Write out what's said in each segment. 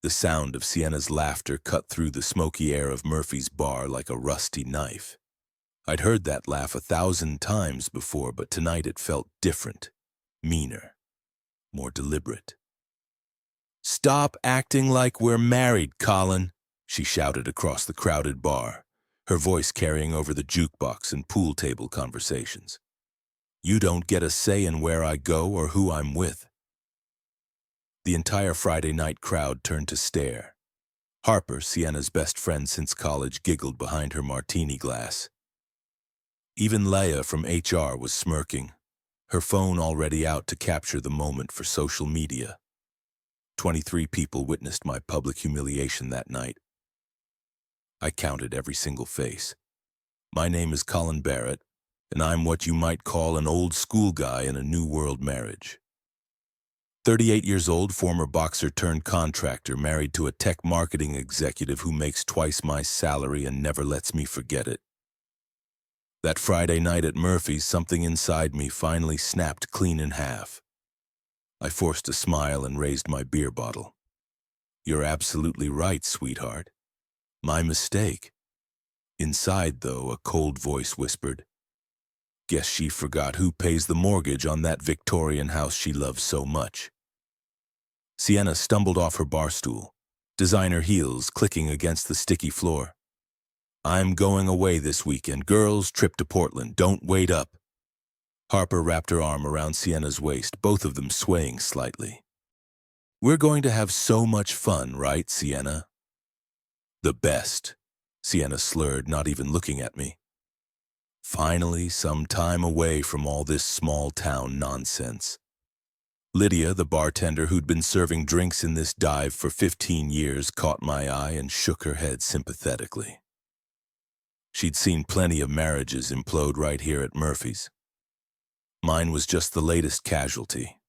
The sound of Sienna's laughter cut through the smoky air of Murphy's bar like a rusty knife. I'd heard that laugh 1,000 times before, but tonight it felt different, meaner, more deliberate. "Stop acting like we're married, Colin," she shouted across the crowded bar, her voice carrying over the jukebox and pool table conversations. "You don't get a say in where I go or who I'm with." The entire Friday night crowd turned to stare. Harper, Sienna's best friend since college, giggled behind her martini glass. Even Leia from HR was smirking, her phone already out to capture the moment for social media. 23 people witnessed my public humiliation that night. I counted every single face. My name is Colin Barrett, and I'm what you might call an old school guy in a new world marriage. 38 years old, former boxer turned contractor, married to a tech marketing executive who makes twice my salary and never lets me forget it. That Friday night at Murphy's, something inside me finally snapped clean in half. I forced a smile and raised my beer bottle. "You're absolutely right, sweetheart. My mistake." Inside, though, a cold voice whispered, "Guess she forgot who pays the mortgage on that Victorian house she loves so much." Sienna stumbled off her bar stool, designer heels clicking against the sticky floor. "I'm going away this weekend. Girls, trip to Portland. Don't wait up." Harper wrapped her arm around Sienna's waist, both of them swaying slightly. "We're going to have so much fun, right, Sienna?" "The best," Sienna slurred, not even looking at me. Finally, some time away from all this small-town nonsense. Lydia, the bartender who'd been serving drinks in this dive for 15 years, caught my eye and shook her head sympathetically. She'd seen plenty of marriages implode right here at Murphy's. Mine was just the latest casualty.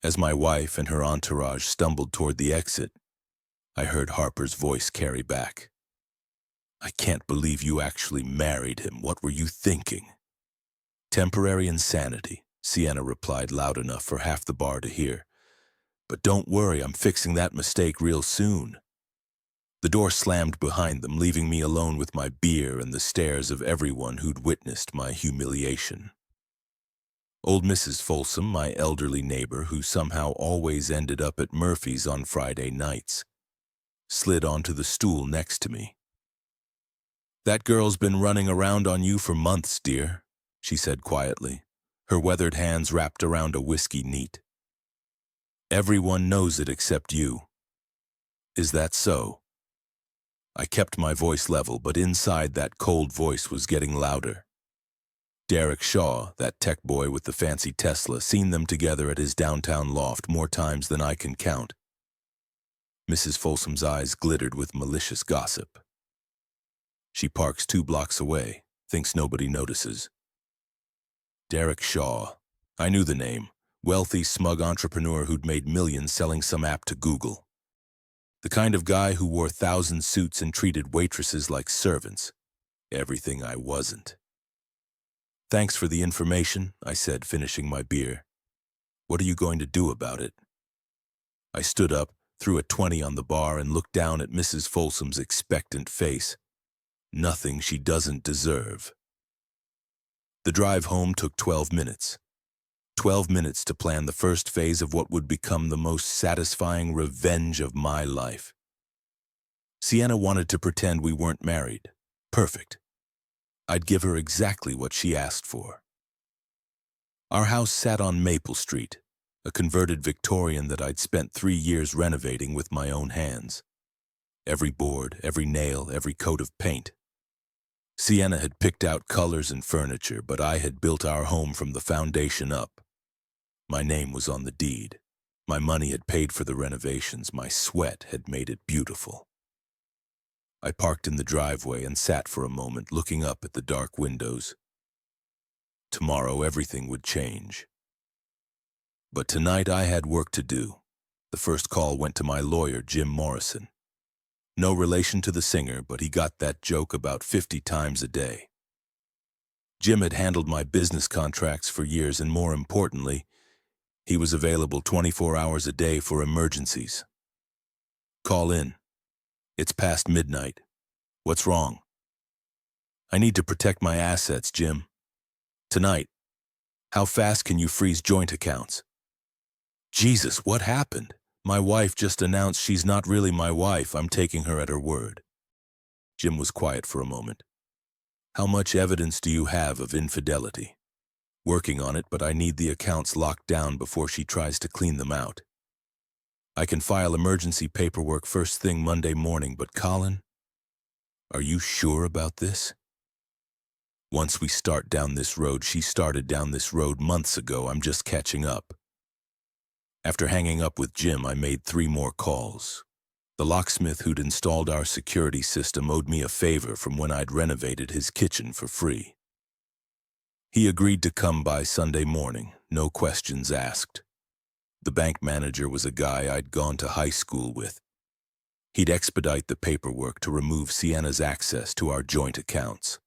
As my wife and her entourage stumbled toward the exit, I heard Harper's voice carry back. "I can't believe you actually married him. What were you thinking?" "Temporary insanity," Sienna replied loud enough for half the bar to hear. "But don't worry, I'm fixing that mistake real soon." The door slammed behind them, leaving me alone with my beer and the stares of everyone who'd witnessed my humiliation. Old Mrs. Folsom, my elderly neighbor who somehow always ended up at Murphy's on Friday nights, slid onto the stool next to me. "That girl's been running around on you for months, dear," she said quietly, her weathered hands wrapped around a whiskey neat. "Everyone knows it except you. Is that so?" I kept my voice level, but inside that cold voice was getting louder. Derek Shaw, that tech boy with the fancy Tesla, seen them together at his downtown loft more times than I can count. Mrs. Folsom's eyes glittered with malicious gossip. "She parks 2 blocks away, thinks nobody notices." Derek Shaw. I knew the name. Wealthy, smug entrepreneur who'd made millions selling some app to Google. The kind of guy who wore 1,000 suits and treated waitresses like servants. Everything I wasn't. "Thanks for the information," I said, finishing my beer. "What are you going to do about it?" I stood up, threw a 20 on the bar, and looked down at Mrs. Folsom's expectant face. Nothing she doesn't deserve. The drive home took 12 minutes. 12 minutes to plan the first phase of what would become the most satisfying revenge of my life. Sienna wanted to pretend we weren't married. Perfect. I'd give her exactly what she asked for. Our house sat on Maple Street, a converted Victorian that I'd spent 3 years renovating with my own hands. Every board, every nail, every coat of paint. Sienna had picked out colors and furniture, but I had built our home from the foundation up. My name was on the deed. My money had paid for the renovations. My sweat had made it beautiful. I parked in the driveway and sat for a moment, looking up at the dark windows. Tomorrow everything would change. But tonight I had work to do. The first call went to my lawyer, Jim Morrison. No relation to the singer, but he got that joke about 50 times a day. Jim had handled my business contracts for years, and more importantly, he was available 24 hours a day for emergencies. Call in. It's past midnight. What's wrong? I need to protect my assets, Jim. Tonight. How fast can you freeze joint accounts? Jesus, what happened? My wife just announced she's not really my wife. I'm taking her at her word. Jim was quiet for a moment. How much evidence do you have of infidelity? Working on it, but I need the accounts locked down before she tries to clean them out. I can file emergency paperwork first thing Monday morning, but Colin, are you sure about this? Once we start down this road, she started down this road months ago. I'm just catching up. After hanging up with Jim, I made 3 more calls. The locksmith who'd installed our security system owed me a favor from when I'd renovated his kitchen for free. He agreed to come by Sunday morning, no questions asked. The bank manager was a guy I'd gone to high school with. He'd expedite the paperwork to remove Sienna's access to our joint accounts.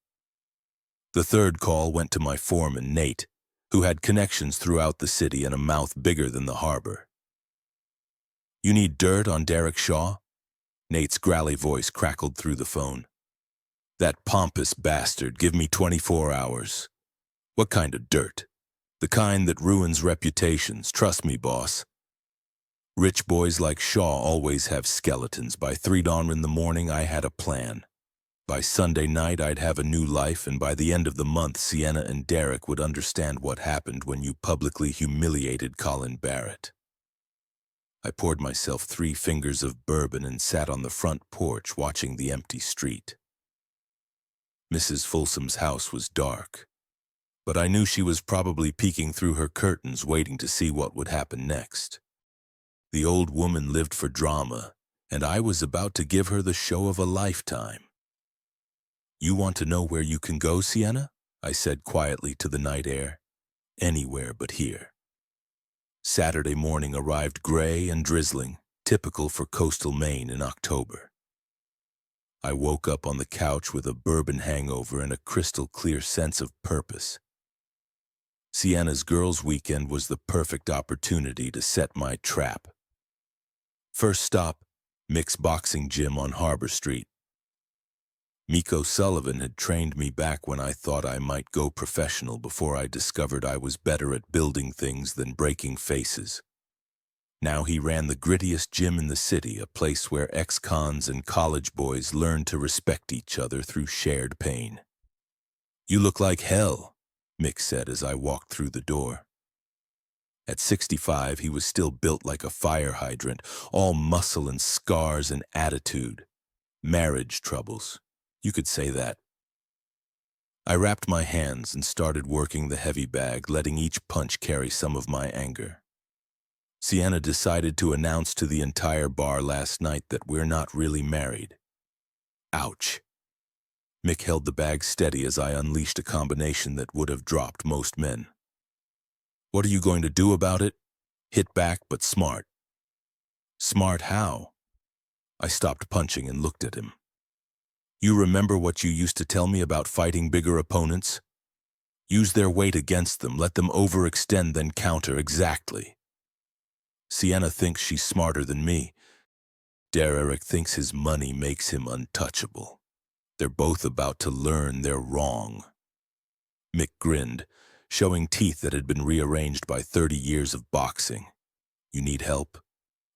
The 3rd call went to my foreman, Nate, who had connections throughout the city and a mouth bigger than the harbor. You need dirt on Derek Shaw? Nate's growly voice crackled through the phone. That pompous bastard, give me 24 hours. What kind of dirt? The kind that ruins reputations, trust me, boss. Rich boys like Shaw always have skeletons. By 3 dawn in the morning, I had a plan. By Sunday night, I'd have a new life, and by the end of the month, Sienna and Derek would understand what happened when you publicly humiliated Colin Barrett. I poured myself 3 fingers of bourbon and sat on the front porch watching the empty street. Mrs. Folsom's house was dark, but I knew she was probably peeking through her curtains waiting to see what would happen next. The old woman lived for drama, and I was about to give her the show of a lifetime. You want to know where you can go, Sienna? I said quietly to the night air. Anywhere but here. Saturday morning arrived gray and drizzling, typical for coastal Maine in October. I woke up on the couch with a bourbon hangover and a crystal-clear sense of purpose. Sienna's girls' weekend was the perfect opportunity to set my trap. First stop, Mick's boxing gym on Harbor Street. Miko Sullivan had trained me back when I thought I might go professional before I discovered I was better at building things than breaking faces. Now he ran the grittiest gym in the city, a place where ex-cons and college boys learned to respect each other through shared pain. You look like hell, Mick said as I walked through the door. At 65, he was still built like a fire hydrant, all muscle and scars and attitude. Marriage troubles. You could say that. I wrapped my hands and started working the heavy bag, letting each punch carry some of my anger. Sienna decided to announce to the entire bar last night that we're not really married. Ouch. Mick held the bag steady as I unleashed a combination that would have dropped most men. What are you going to do about it? Hit back, but smart. Smart how? I stopped punching and looked at him. You remember what you used to tell me about fighting bigger opponents? Use their weight against them, let them overextend, then counter exactly. Sienna thinks she's smarter than me. Derek thinks his money makes him untouchable. They're both about to learn they're wrong. Mick grinned, showing teeth that had been rearranged by 30 years of boxing. You need help?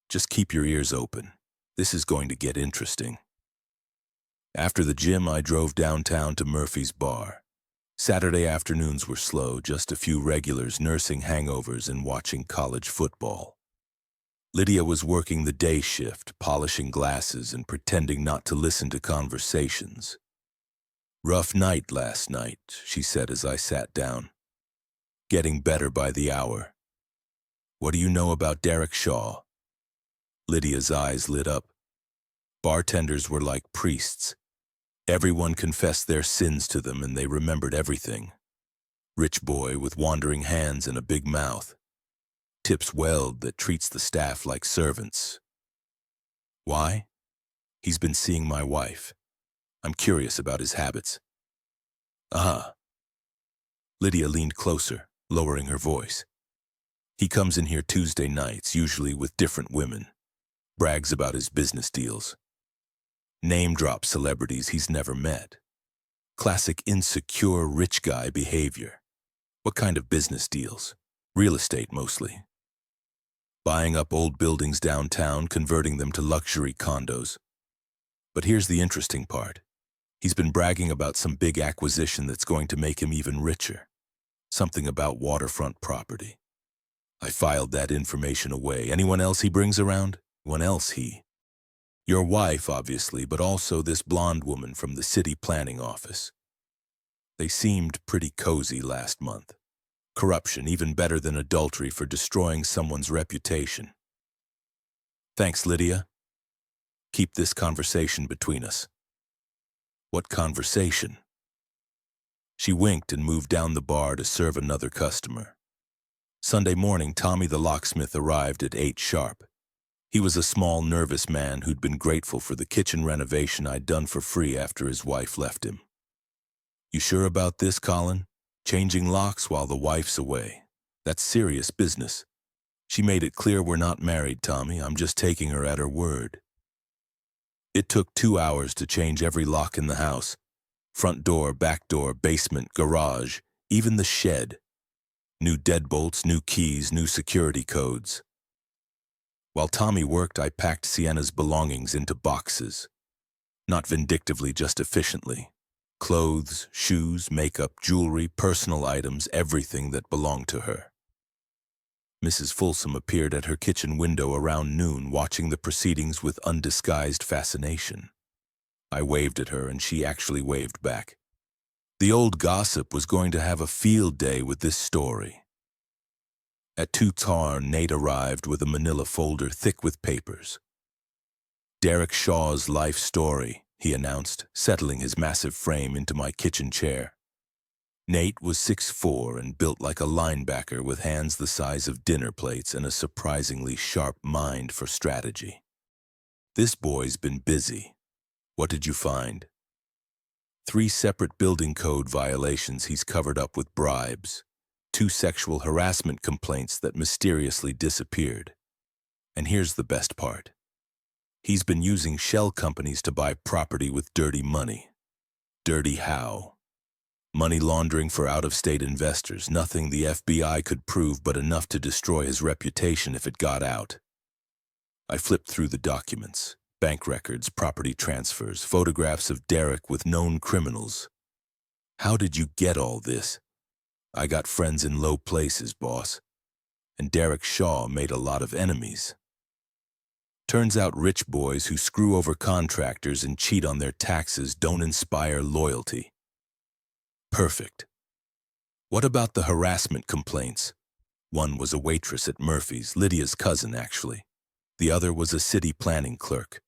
Just keep your ears open. This is going to get interesting. After the gym, I drove downtown to Murphy's Bar. Saturday afternoons were slow, just a few regulars nursing hangovers and watching college football. Lydia was working the day shift, polishing glasses and pretending not to listen to conversations. Rough night last night, she said as I sat down. Getting better by the hour. What do you know about Derek Shaw? Lydia's eyes lit up. Bartenders were like priests. Everyone confessed their sins to them and they remembered everything. Rich boy with wandering hands and a big mouth. Tips Weld that treats the staff like servants. Why? He's been seeing my wife. I'm curious about his habits. Lydia leaned closer, lowering her voice. He comes in here Tuesday nights, usually with different women. brags about his business deals. Name drop celebrities he's never met. Classic insecure rich guy behavior. What kind of business deals? Real estate mostly. Buying up old buildings downtown, converting them to luxury condos. But here's the interesting part. He's been bragging about some big acquisition that's going to make him even richer. Something about waterfront property. I filed that information away. Anyone else he brings around? Your wife, obviously, but also this blonde woman from the city planning office. They seemed pretty cozy last month. Corruption, even better than adultery for destroying someone's reputation. Thanks, Lydia. Keep this conversation between us. What conversation? She winked and moved down the bar to serve another customer. Sunday morning, Tommy the locksmith arrived at 8 sharp. He was a small, nervous man who'd been grateful for the kitchen renovation I'd done for free after his wife left him. You sure about this, Colin? Changing locks while the wife's away. That's serious business. She made it clear we're not married, Tommy. I'm just taking her at her word. It took 2 hours to change every lock in the house. Front door, back door, basement, garage, even the shed. New deadbolts, new keys, new security codes. While Tommy worked, I packed Sienna's belongings into boxes. Not vindictively, just efficiently. Clothes, shoes, makeup, jewelry, personal items, everything that belonged to her. Mrs. Folsom appeared at her kitchen window around noon, watching the proceedings with undisguised fascination. I waved at her, and she actually waved back. The old gossip was going to have a field day with this story. At 2:00, Nate arrived with a manila folder thick with papers. Derek Shaw's life story, he announced, settling his massive frame into my kitchen chair. Nate was 6'4" and built like a linebacker with hands the size of dinner plates and a surprisingly sharp mind for strategy. This boy's been busy. What did you find? 3 separate building code violations he's covered up with bribes. 2 sexual harassment complaints that mysteriously disappeared. And here's the best part. He's been using shell companies to buy property with dirty money. Dirty how? Money laundering for out-of-state investors, nothing the FBI could prove but enough to destroy his reputation if it got out. I flipped through the documents. Bank records, property transfers, photographs of Derek with known criminals. How did you get all this? I got friends in low places, boss. And Derek Shaw made a lot of enemies. Turns out rich boys who screw over contractors and cheat on their taxes don't inspire loyalty. Perfect. What about the harassment complaints? One was a waitress at Murphy's, Lydia's cousin, actually. The other was a city planning clerk.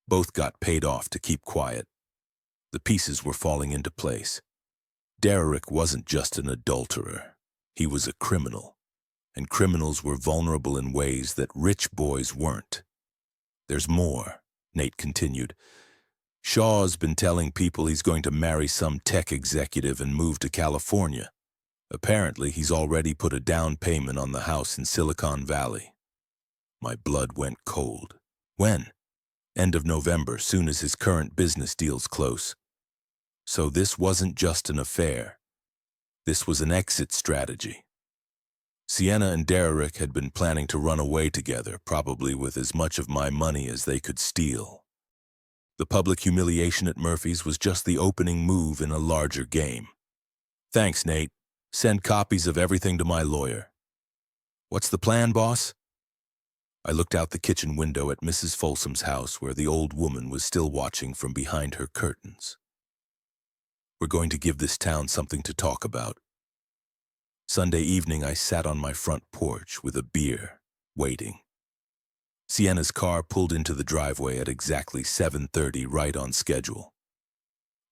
Both got paid off to keep quiet. The pieces were falling into place. Derek wasn't just an adulterer. He was a criminal. And criminals were vulnerable in ways that rich boys weren't. There's more, Nate continued. Shaw's been telling people he's going to marry some tech executive and move to California. Apparently, he's already put a down payment on the house in Silicon Valley. My blood went cold. When? End of November, soon as his current business deal's close. So this wasn't just an affair. This was an exit strategy. Sienna and Derek had been planning to run away together, probably with as much of my money as they could steal. The public humiliation at Murphy's was just the opening move in a larger game. Thanks, Nate. Send copies of everything to my lawyer. What's the plan, boss? I looked out the kitchen window at Mrs. Folsom's house where the old woman was still watching from behind her curtains. We're going to give this town something to talk about. Sunday evening, I sat on my front porch with a beer, waiting. Sienna's car pulled into the driveway at exactly 7:30, right on schedule.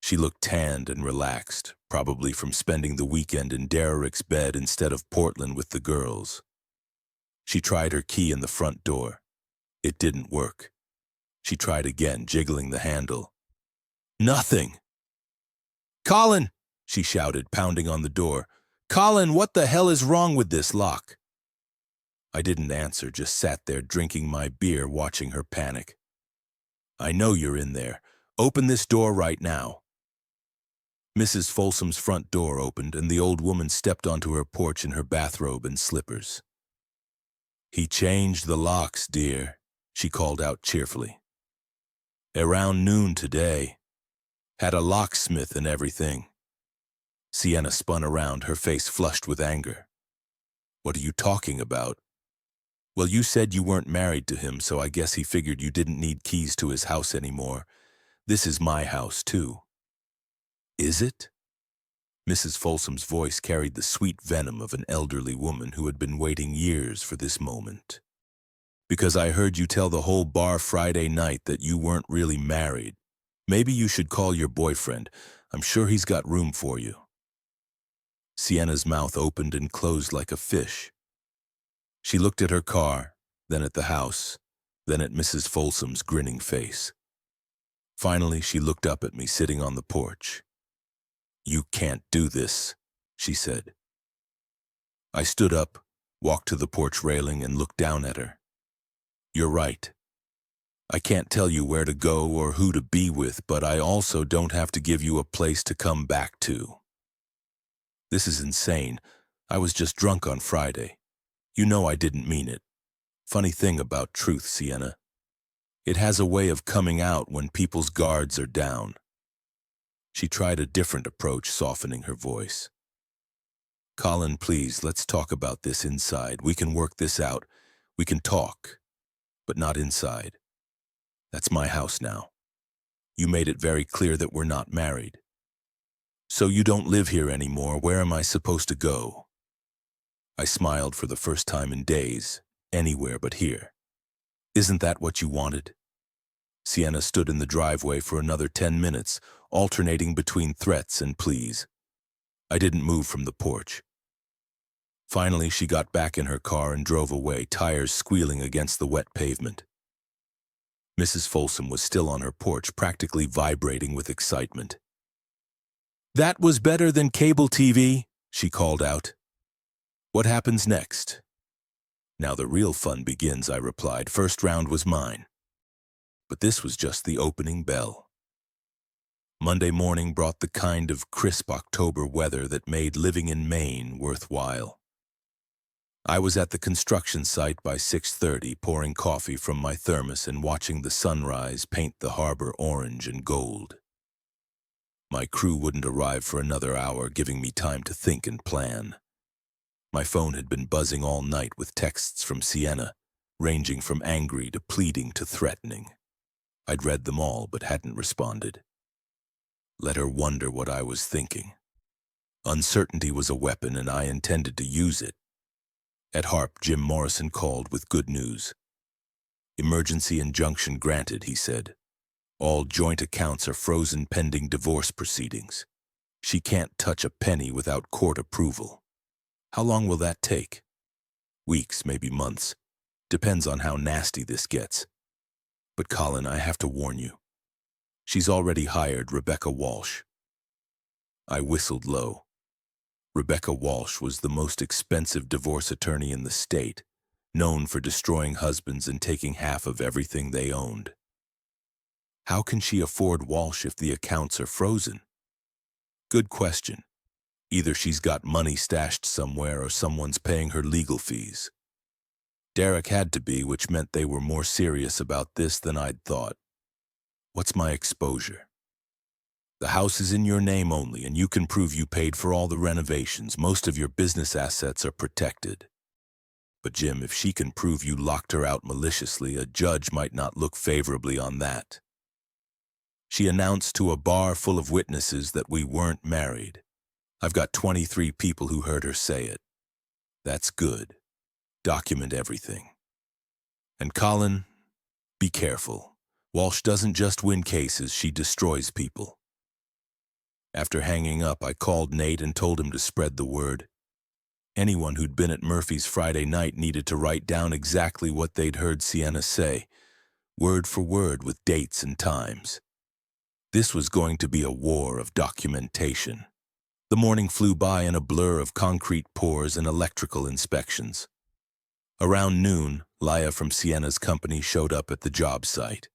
She looked tanned and relaxed, probably from spending the weekend in Derek's bed instead of Portland with the girls. She tried her key in the front door. It didn't work. She tried again, jiggling the handle. Nothing! Colin! She shouted, pounding on the door. Colin, what the hell is wrong with this lock? I didn't answer, just sat there drinking my beer, watching her panic. "I know you're in there. Open this door right now." Mrs. Folsom's front door opened, and the old woman stepped onto her porch in her bathrobe and slippers. "He changed the locks, dear," she called out cheerfully. "Around noon today. Had a locksmith and everything." Sienna spun around, her face flushed with anger. "What are you talking about?" "Well, you said you weren't married to him, so I guess he figured you didn't need keys to his house anymore. This is my house, too." "Is it?" Mrs. Folsom's voice carried the sweet venom of an elderly woman who had been waiting years for this moment. "Because I heard you tell the whole bar Friday night that you weren't really married. Maybe you should call your boyfriend. I'm sure he's got room for you." Sienna's mouth opened and closed like a fish. She looked at her car, then at the house, then at Mrs. Folsom's grinning face. Finally, she looked up at me sitting on the porch. "You can't do this," she said. I stood up, walked to the porch railing, and looked down at her. "You're right. I can't tell you where to go or who to be with, but I also don't have to give you a place to come back to. This is insane. I was just drunk on Friday. You know I didn't mean it. Funny thing about truth, Sienna. It has a way of coming out when people's guards are down." She tried a different approach, softening her voice. "Colin, please, let's talk about this inside. We can work this out. We can talk, but not inside. That's my house now. You made it very clear that we're not married. So you don't live here anymore. Where am I supposed to go?" I smiled for the first time in days. Anywhere but here. "Isn't that what you wanted?" Sienna stood in the driveway for another 10 minutes, alternating between threats and pleas. I didn't move from the porch. Finally, she got back in her car and drove away, tires squealing against the wet pavement. Mrs. Folsom was still on her porch, practically vibrating with excitement. "That was better than cable TV," she called out. "What happens next?" "Now the real fun begins," I replied. "First round was mine." But this was just the opening bell. Monday morning brought the kind of crisp October weather that made living in Maine worthwhile. I was at the construction site by 6:30, pouring coffee from my thermos and watching the sunrise paint the harbor orange and gold. My crew wouldn't arrive for another hour, giving me time to think and plan. My phone had been buzzing all night with texts from Sienna, ranging from angry to pleading to threatening. I'd read them all but hadn't responded. Let her wonder what I was thinking. Uncertainty was a weapon, and I intended to use it. At Harp, Jim Morrison called with good news. "Emergency injunction granted," he said. "All joint accounts are frozen pending divorce proceedings. She can't touch a penny without court approval." "How long will that take?" "Weeks, maybe months. Depends on how nasty this gets. But Colin, I have to warn you. She's already hired Rebecca Walsh." I whistled low. Rebecca Walsh was the most expensive divorce attorney in the state, known for destroying husbands and taking half of everything they owned. How can she afford Walsh if the accounts are frozen? Good question. Either she's got money stashed somewhere or someone's paying her legal fees. Derek had to be, which meant they were more serious about this than I'd thought. What's my exposure? The house is in your name only, and you can prove you paid for all the renovations. Most of your business assets are protected. But Jim, if she can prove you locked her out maliciously, a judge might not look favorably on that. She announced to a bar full of witnesses that we weren't married. I've got 23 people who heard her say it. That's good. Document everything. And Colin, be careful. Walsh doesn't just win cases, she destroys people. After hanging up, I called Nate and told him to spread the word. Anyone who'd been at Murphy's Friday night needed to write down exactly what they'd heard Sienna say, word for word with dates and times. This was going to be a war of documentation. The morning flew by in a blur of concrete pours and electrical inspections. Around noon, Laya from Sienna's company showed up at the job site.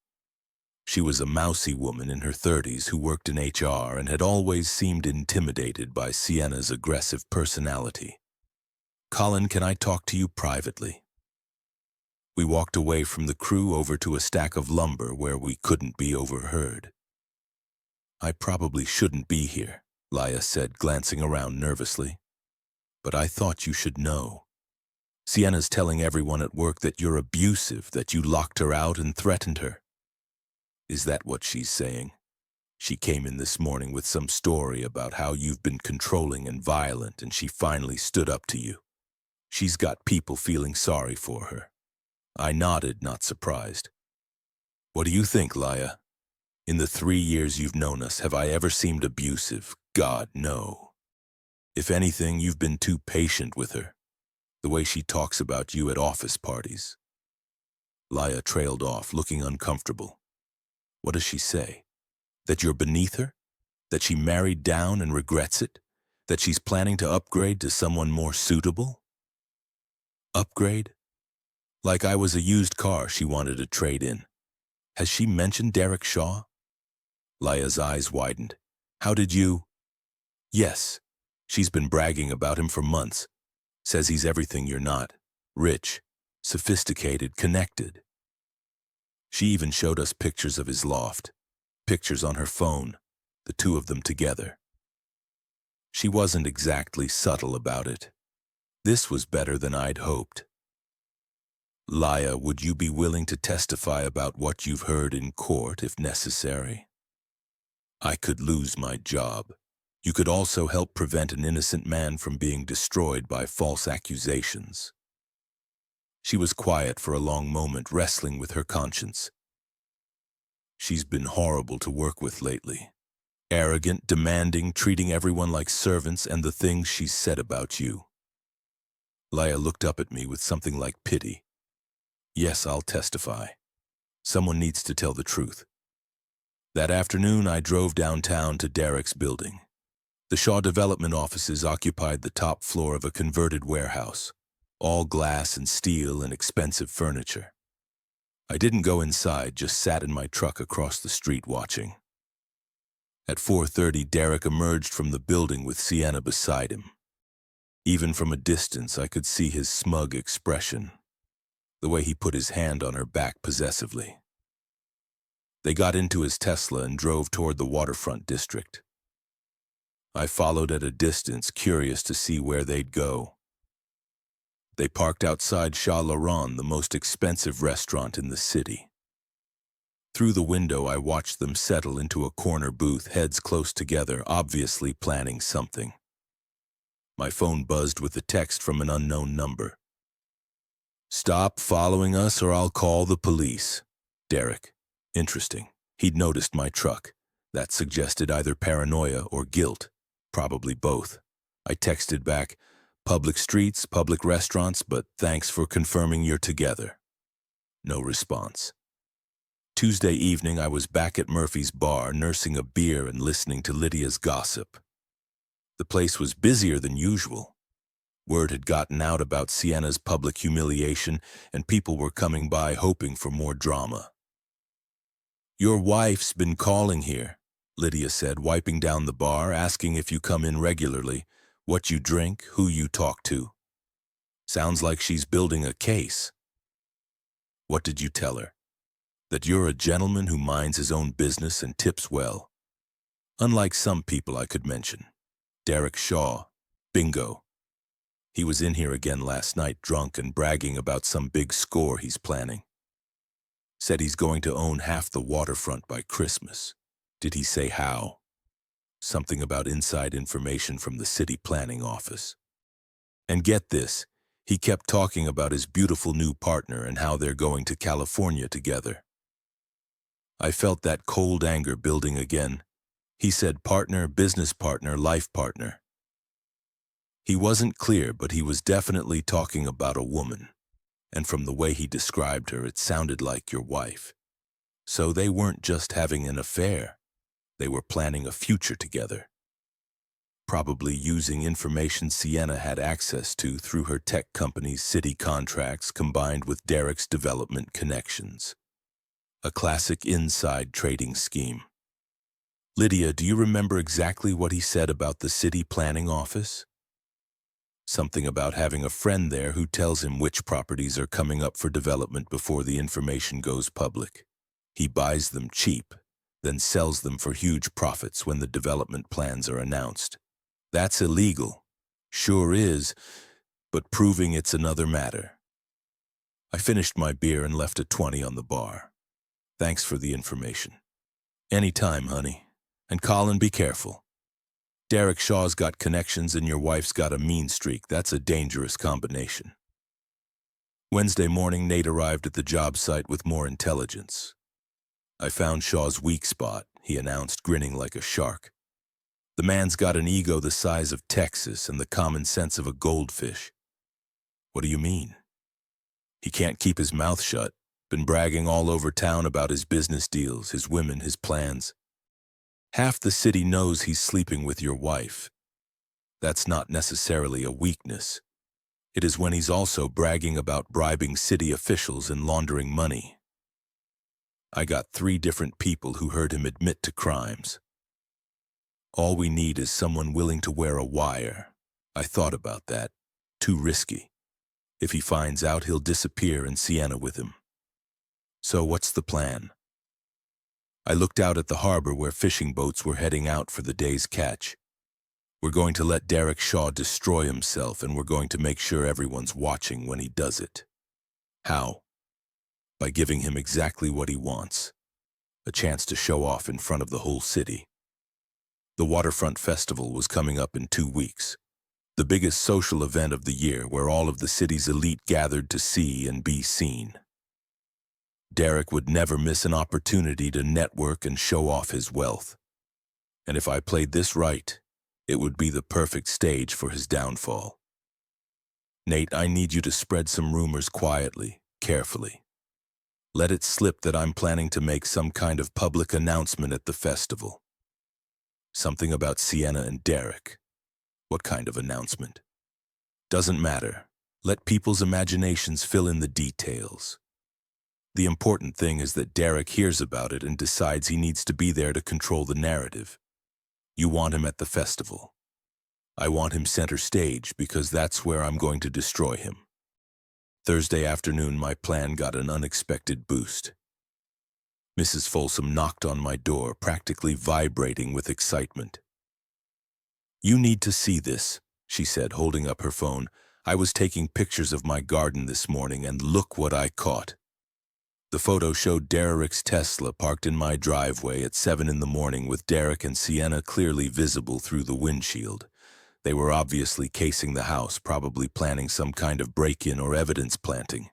She was a mousy woman in her 30s who worked in HR and had always seemed intimidated by Sienna's aggressive personality. "Colin, can I talk to you privately?" We walked away from the crew over to a stack of lumber where we couldn't be overheard. "I probably shouldn't be here," Laya said, glancing around nervously. "But I thought you should know. Sienna's telling everyone at work that you're abusive, that you locked her out and threatened her." "Is that what she's saying? She came in this morning with some story about how you've been controlling and violent, and she finally stood up to you. She's got people feeling sorry for her." I nodded, not surprised. "What do you think, Laya? In the 3 years you've known us, have I ever seemed abusive? God, no. If anything, you've been too patient with her. The way she talks about you at office parties." Laya trailed off, looking uncomfortable. "What does she say? That you're beneath her? That she married down and regrets it? That she's planning to upgrade to someone more suitable?" "Upgrade? Like I was a used car she wanted to trade in. Has she mentioned Derek Shaw?" Laya's eyes widened. "How did you—" "Yes. She's been bragging about him for months. Says he's everything you're not. Rich, sophisticated, connected. She even showed us pictures of his loft. Pictures on her phone, the two of them together. She wasn't exactly subtle about it. This was better than I'd hoped." "Laya, would you be willing to testify about what you've heard in court if necessary? I could lose my job. You could also help prevent an innocent man from being destroyed by false accusations." She was quiet for a long moment, wrestling with her conscience. "She's been horrible to work with lately. Arrogant, demanding, treating everyone like servants, and the things she's said about you." Laya looked up at me with something like pity. "Yes, I'll testify. Someone needs to tell the truth." That afternoon, I drove downtown to Derek's building. The Shaw Development offices occupied the top floor of a converted warehouse, all glass and steel and expensive furniture. I didn't go inside, just sat in my truck across the street watching. At 4:30, Derek emerged from the building with Sienna beside him. Even from a distance, I could see his smug expression, the way he put his hand on her back possessively. They got into his Tesla and drove toward the waterfront district. I followed at a distance, curious to see where they'd go. They parked outside Chat Laurent, the most expensive restaurant in the city. Through the window, I watched them settle into a corner booth, heads close together, obviously planning something. My phone buzzed with a text from an unknown number. "Stop following us or I'll call the police. Derek." Interesting. He'd noticed my truck. That suggested either paranoia or guilt. Probably both. I texted back, "Public streets, public restaurants, but thanks for confirming you're together." No response. Tuesday evening, I was back at Murphy's bar, nursing a beer and listening to Lydia's gossip. The place was busier than usual. Word had gotten out about Sienna's public humiliation, and people were coming by hoping for more drama. "Your wife's been calling here," Lydia said, wiping down the bar, asking if you come in regularly, what you drink, who you talk to. "Sounds like she's building a case." "What did you tell her? That you're a gentleman who minds his own business and tips well. Unlike some people I could mention. Derek Shaw. Bingo. He was in here again last night, drunk and bragging about some big score he's planning. Said he's going to own half the waterfront by Christmas. Did he say how? Something about inside information from the city planning office. And get this, he kept talking about his beautiful new partner and how they're going to California together." I felt that cold anger building again. He said partner, business partner, life partner. He wasn't clear, but he was definitely talking about a woman. And from the way he described her, it sounded like your wife. So they weren't just having an affair. They were planning a future together. probably using information Sienna had access to through her tech company's city contracts combined with Derek's development connections. A classic inside trading scheme. Lydia, do you remember exactly what he said about the city planning office? Something about having a friend there who tells him which properties are coming up for development before the information goes public. He buys them cheap, then sells them for huge profits when the development plans are announced. That's illegal. Sure is, but proving it's another matter. I finished my beer and left a 20 on the bar. Thanks for the information. Anytime, honey. And Colin, be careful. Derek Shaw's got connections and your wife's got a mean streak. That's a dangerous combination. Wednesday morning, Nate arrived at the job site with more intelligence. I found Shaw's weak spot, he announced, grinning like a shark. The man's got an ego the size of Texas and the common sense of a goldfish. What do you mean? He can't keep his mouth shut. Been bragging all over town about his business deals, his women, his plans. Half the city knows he's sleeping with your wife. That's not necessarily a weakness. It is when he's also bragging about bribing city officials and laundering money. I got 3 different people who heard him admit to crimes. All we need is someone willing to wear a wire. I thought about that. Too risky. If he finds out, he'll disappear and Sienna with him. So what's the plan? I looked out at the harbor where fishing boats were heading out for the day's catch. We're going to let Derek Shaw destroy himself, and we're going to make sure everyone's watching when he does it. How? By giving him exactly what he wants. A chance to show off in front of the whole city. The Waterfront Festival was coming up in 2 weeks. The biggest social event of the year where all of the city's elite gathered to see and be seen. Derek would never miss an opportunity to network and show off his wealth. And if I played this right, it would be the perfect stage for his downfall. Nate, I need you to spread some rumors quietly, carefully. Let it slip that I'm planning to make some kind of public announcement at the festival. Something about Sienna and Derek. What kind of announcement? Doesn't matter. Let people's imaginations fill in the details. The important thing is that Derek hears about it and decides he needs to be there to control the narrative. You want him at the festival. I want him center stage because that's where I'm going to destroy him. Thursday afternoon, my plan got an unexpected boost. Mrs. Folsom knocked on my door, practically vibrating with excitement. You need to see this, she said, holding up her phone. I was taking pictures of my garden this morning, and look what I caught. The photo showed Derek's Tesla parked in my driveway at 7 in the morning with Derek and Sienna clearly visible through the windshield. They were obviously casing the house, probably planning some kind of break-in or evidence planting.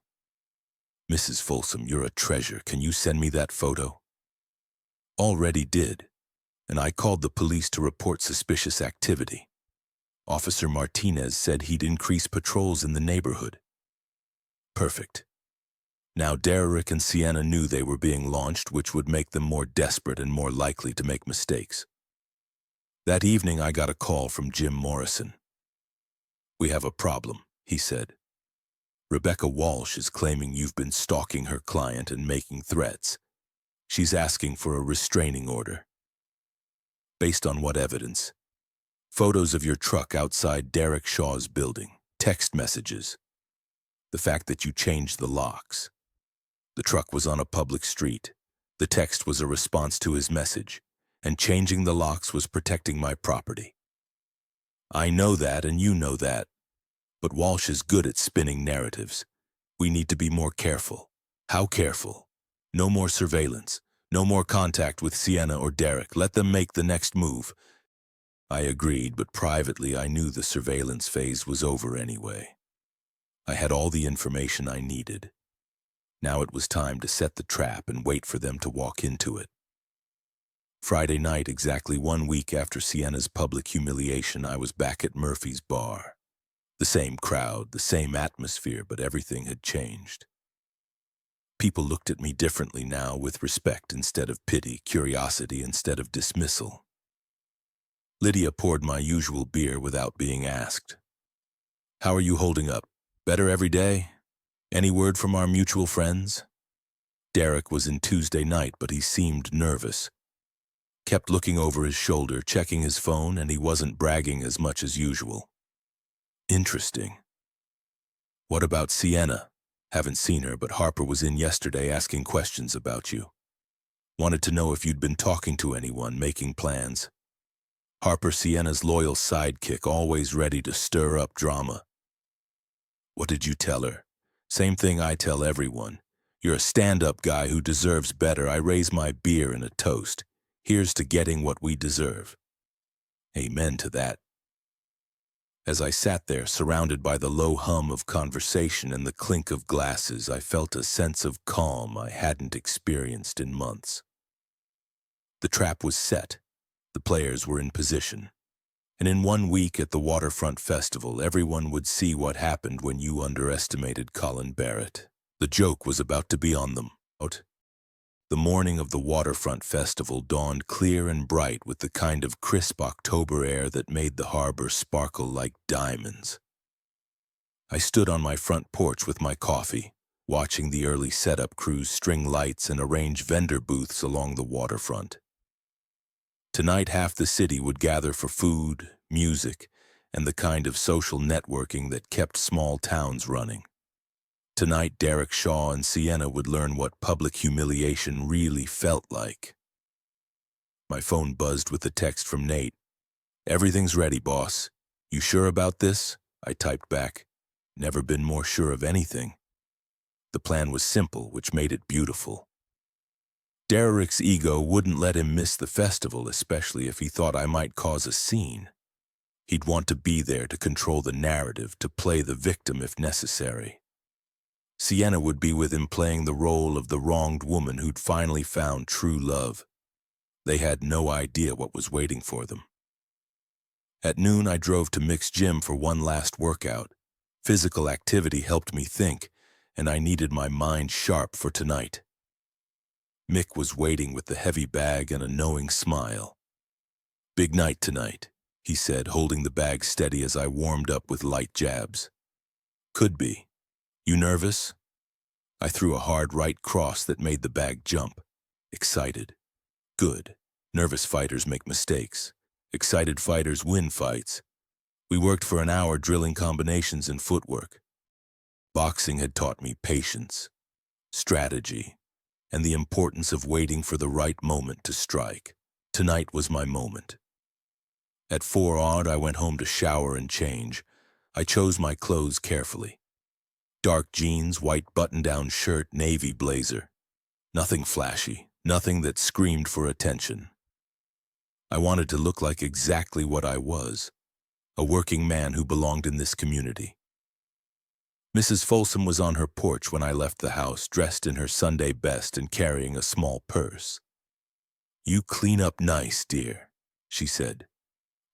Mrs. Folsom, you're a treasure. Can you send me that photo? Already did, and I called the police to report suspicious activity. Officer Martinez said he'd increase patrols in the neighborhood. Perfect. Now Derek and Sienna knew they were being launched, which would make them more desperate and more likely to make mistakes. That evening, I got a call from Jim Morrison. We have a problem, he said. Rebecca Walsh is claiming you've been stalking her client and making threats. She's asking for a restraining order. Based on what evidence? Photos of your truck outside Derek Shaw's building, text messages, the fact that you changed the locks. The truck was on a public street. The text was a response to his message, and changing the locks was protecting my property. I know that, and you know that. But Walsh is good at spinning narratives. We need to be more careful. How careful? No more surveillance. No more contact with Sienna or Derek. Let them make the next move. I agreed, but privately I knew the surveillance phase was over anyway. I had all the information I needed. Now it was time to set the trap and wait for them to walk into it. Friday night, exactly 1 week after Sienna's public humiliation, I was back at Murphy's bar. The same crowd, the same atmosphere, but everything had changed. People looked at me differently now, with respect instead of pity, curiosity instead of dismissal. Lydia poured my usual beer without being asked. How are you holding up? Better every day? Any word from our mutual friends? Derek was in Tuesday night, but he seemed nervous. Kept looking over his shoulder, checking his phone, and he wasn't bragging as much as usual. Interesting. What about Sienna? Haven't seen her, but Harper was in yesterday asking questions about you. Wanted to know if you'd been talking to anyone, making plans. Harper, Sienna's loyal sidekick, always ready to stir up drama. What did you tell her? Same thing I tell everyone. You're a stand-up guy who deserves better. I raise my beer in a toast. Here's to getting what we deserve. Amen to that. As I sat there, surrounded by the low hum of conversation and the clink of glasses, I felt a sense of calm I hadn't experienced in months. The trap was set. The players were in position. And in 1 week at the Waterfront Festival, everyone would see what happened when you underestimated Colin Barrett. The joke was about to be on them. The morning of the Waterfront Festival dawned clear and bright with the kind of crisp October air that made the harbor sparkle like diamonds. I stood on my front porch with my coffee, watching the early setup crews string lights and arrange vendor booths along the waterfront. Tonight, half the city would gather for food, music, and the kind of social networking that kept small towns running. Tonight, Derek Shaw and Sienna would learn what public humiliation really felt like. My phone buzzed with a text from Nate. Everything's ready, boss. You sure about this? I typed back. Never been more sure of anything. The plan was simple, which made it beautiful. Derek's ego wouldn't let him miss the festival, especially if he thought I might cause a scene. He'd want to be there to control the narrative, to play the victim if necessary. Sienna would be with him playing the role of the wronged woman who'd finally found true love. They had no idea what was waiting for them. At noon, I drove to Mick's gym for one last workout. Physical activity helped me think, and I needed my mind sharp for tonight. Mick was waiting with the heavy bag and a knowing smile. Big night tonight, he said, holding the bag steady as I warmed up with light jabs. Could be. You nervous? I threw a hard right cross that made the bag jump. Excited. Good. Nervous fighters make mistakes. Excited fighters win fights. We worked for an hour drilling combinations and footwork. Boxing had taught me patience, strategy, and the importance of waiting for the right moment to strike. Tonight was my moment. At 4 odd, I went home to shower and change. I chose my clothes carefully. Dark jeans, white button-down shirt, navy blazer. Nothing flashy, nothing that screamed for attention. I wanted to look like exactly what I was, a working man who belonged in this community. Mrs. Folsom was on her porch when I left the house, dressed in her Sunday best and carrying a small purse. You clean up nice, dear, she said.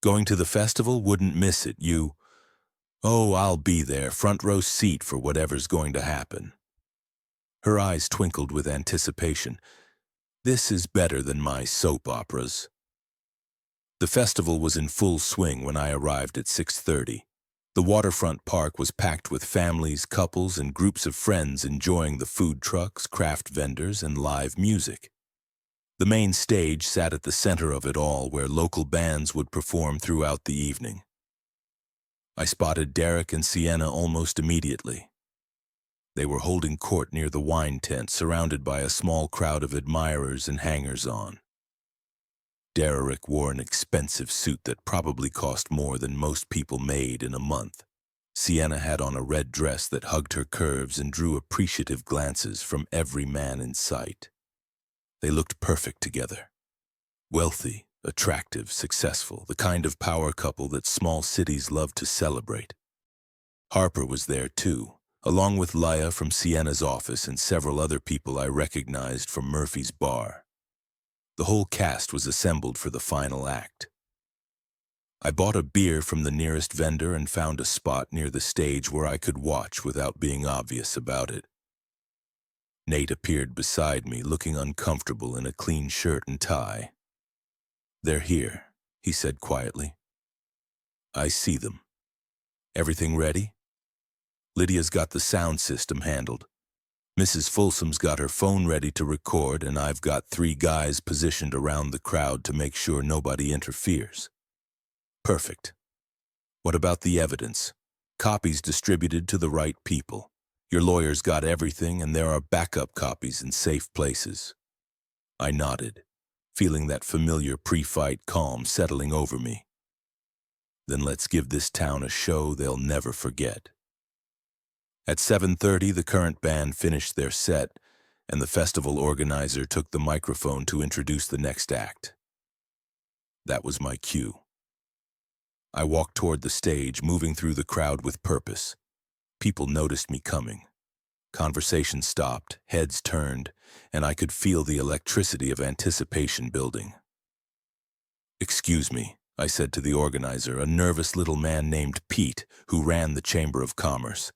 Going to the festival? Wouldn't miss it, you... Oh, I'll be there, front row seat for whatever's going to happen. Her eyes twinkled with anticipation. This is better than my soap operas. The festival was in full swing when I arrived at 6:30. The waterfront park was packed with families, couples, and groups of friends enjoying the food trucks, craft vendors, and live music. The main stage sat at the center of it all, where local bands would perform throughout the evening. I spotted Derek and Sienna almost immediately. They were holding court near the wine tent, surrounded by a small crowd of admirers and hangers-on. Derek wore an expensive suit that probably cost more than most people made in a month. Sienna had on a red dress that hugged her curves and drew appreciative glances from every man in sight. They looked perfect together. Wealthy, attractive, successful, the kind of power couple that small cities love to celebrate. Harper was there too, along with Leia from Sienna's office and several other people I recognized from Murphy's bar. The whole cast was assembled for the final act. I bought a beer from the nearest vendor and found a spot near the stage where I could watch without being obvious about it. Nate appeared beside me, looking uncomfortable in a clean shirt and tie. They're here, he said quietly. I see them. Everything ready? Lydia's got the sound system handled. Mrs. Folsom's got her phone ready to record, and I've got 3 guys positioned around the crowd to make sure nobody interferes. Perfect. What about the evidence? Copies distributed to the right people. Your lawyer's got everything, and there are backup copies in safe places. I nodded, feeling that familiar pre-fight calm settling over me. Then let's give this town a show they'll never forget. At 7:30, the current band finished their set, and the festival organizer took the microphone to introduce the next act. That was my cue. I walked toward the stage, moving through the crowd with purpose. People noticed me coming. Conversation stopped, heads turned, and I could feel the electricity of anticipation building. Excuse me, I said to the organizer, a nervous little man named Pete, who ran the Chamber of Commerce.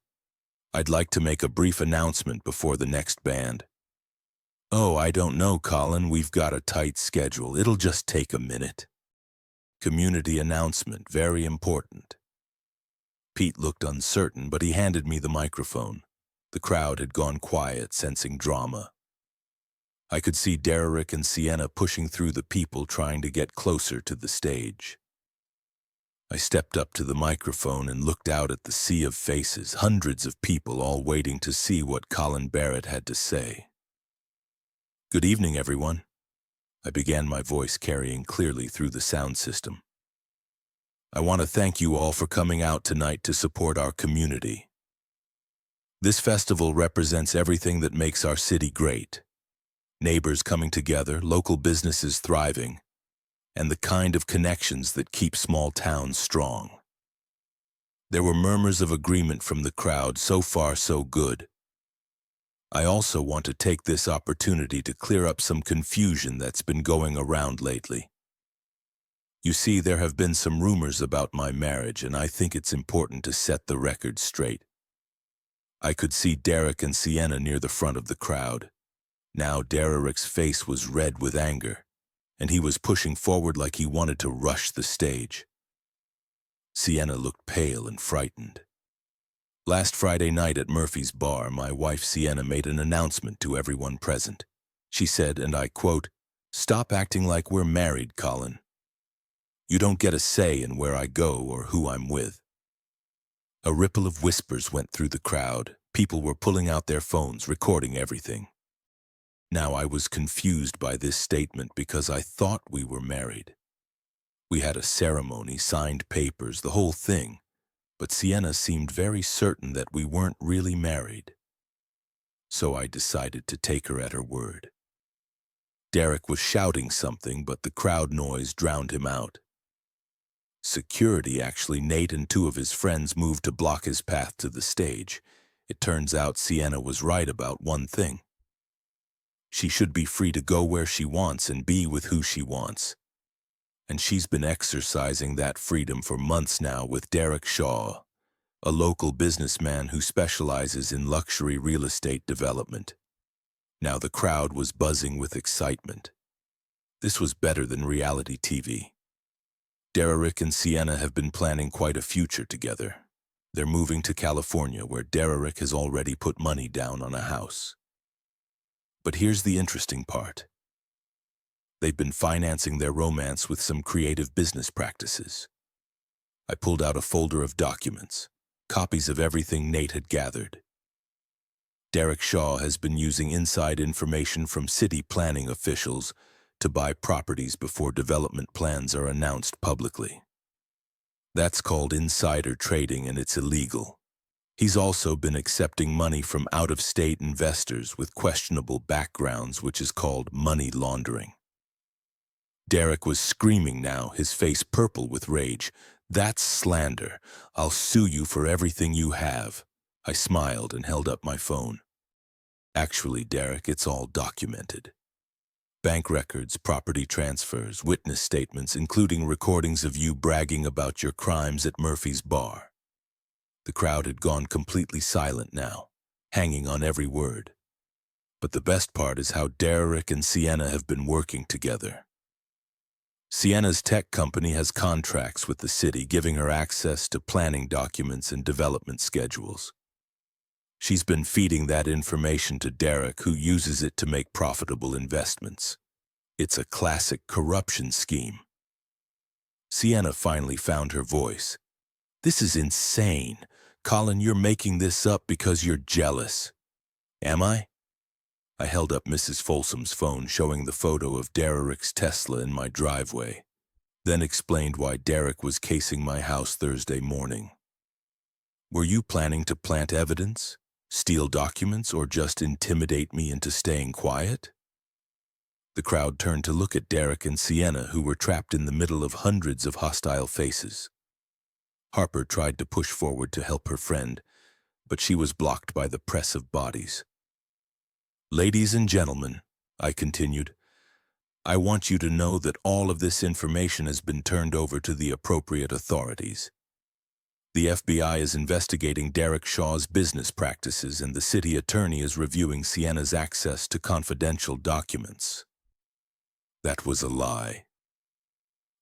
I'd like to make a brief announcement before the next band. Oh, I don't know, Colin. We've got a tight schedule. It'll just take a minute. Community announcement, very important. Pete looked uncertain, but he handed me the microphone. The crowd had gone quiet, sensing drama. I could see Derek and Sienna pushing through the people, trying to get closer to the stage. I stepped up to the microphone and looked out at the sea of faces, hundreds of people all waiting to see what Colin Barrett had to say. Good evening, everyone. I began, my voice carrying clearly through the sound system. I want to thank you all for coming out tonight to support our community. This festival represents everything that makes our city great. Neighbors coming together, local businesses thriving, and the kind of connections that keep small towns strong. There were murmurs of agreement from the crowd. So far, so good. I also want to take this opportunity to clear up some confusion that's been going around lately. You see, there have been some rumors about my marriage, and I think it's important to set the record straight. I could see Derek and Sienna near the front of the crowd. Now Derek's face was red with anger, and he was pushing forward like he wanted to rush the stage. Sienna looked pale and frightened. Last Friday night at Murphy's bar, my wife Sienna made an announcement to everyone present. She said, and I quote, "Stop acting like we're married, Colin. You don't get a say in where I go or who I'm with." A ripple of whispers went through the crowd. People were pulling out their phones, recording everything. Now I was confused by this statement because I thought we were married. We had a ceremony, signed papers, the whole thing, but Sienna seemed very certain that we weren't really married. So I decided to take her at her word. Derek was shouting something, but the crowd noise drowned him out. Security, actually, Nate and 2 of his friends moved to block his path to the stage. It turns out Sienna was right about one thing. She should be free to go where she wants and be with who she wants. And she's been exercising that freedom for months now with Derek Shaw, a local businessman who specializes in luxury real estate development. Now the crowd was buzzing with excitement. This was better than reality TV. Derek and Sienna have been planning quite a future together. They're moving to California, where Derek has already put money down on a house. But here's the interesting part. They've been financing their romance with some creative business practices. I pulled out a folder of documents, copies of everything Nate had gathered. Derek Shaw has been using inside information from city planning officials to buy properties before development plans are announced publicly. That's called insider trading, and it's illegal. He's also been accepting money from out-of-state investors with questionable backgrounds, which is called money laundering. Derek was screaming now, his face purple with rage. "That's slander. I'll sue you for everything you have." I smiled and held up my phone. Actually, Derek, it's all documented. Bank records, property transfers, witness statements, including recordings of you bragging about your crimes at Murphy's bar. The crowd had gone completely silent now, hanging on every word. But the best part is how Derek and Sienna have been working together. Sienna's tech company has contracts with the city, giving her access to planning documents and development schedules. She's been feeding that information to Derek, who uses it to make profitable investments. It's a classic corruption scheme. Sienna finally found her voice. This is insane. Colin, you're making this up because you're jealous. Am I? I held up Mrs. Folsom's phone, showing the photo of Derek's Tesla in my driveway, then explained why Derek was casing my house Thursday morning. Were you planning to plant evidence, steal documents, or just intimidate me into staying quiet? The crowd turned to look at Derek and Sienna, who were trapped in the middle of hundreds of hostile faces. Harper tried to push forward to help her friend, but she was blocked by the press of bodies. Ladies and gentlemen, I continued, I want you to know that all of this information has been turned over to the appropriate authorities. The FBI is investigating Derek Shaw's business practices, and the city attorney is reviewing Sienna's access to confidential documents. That was a lie.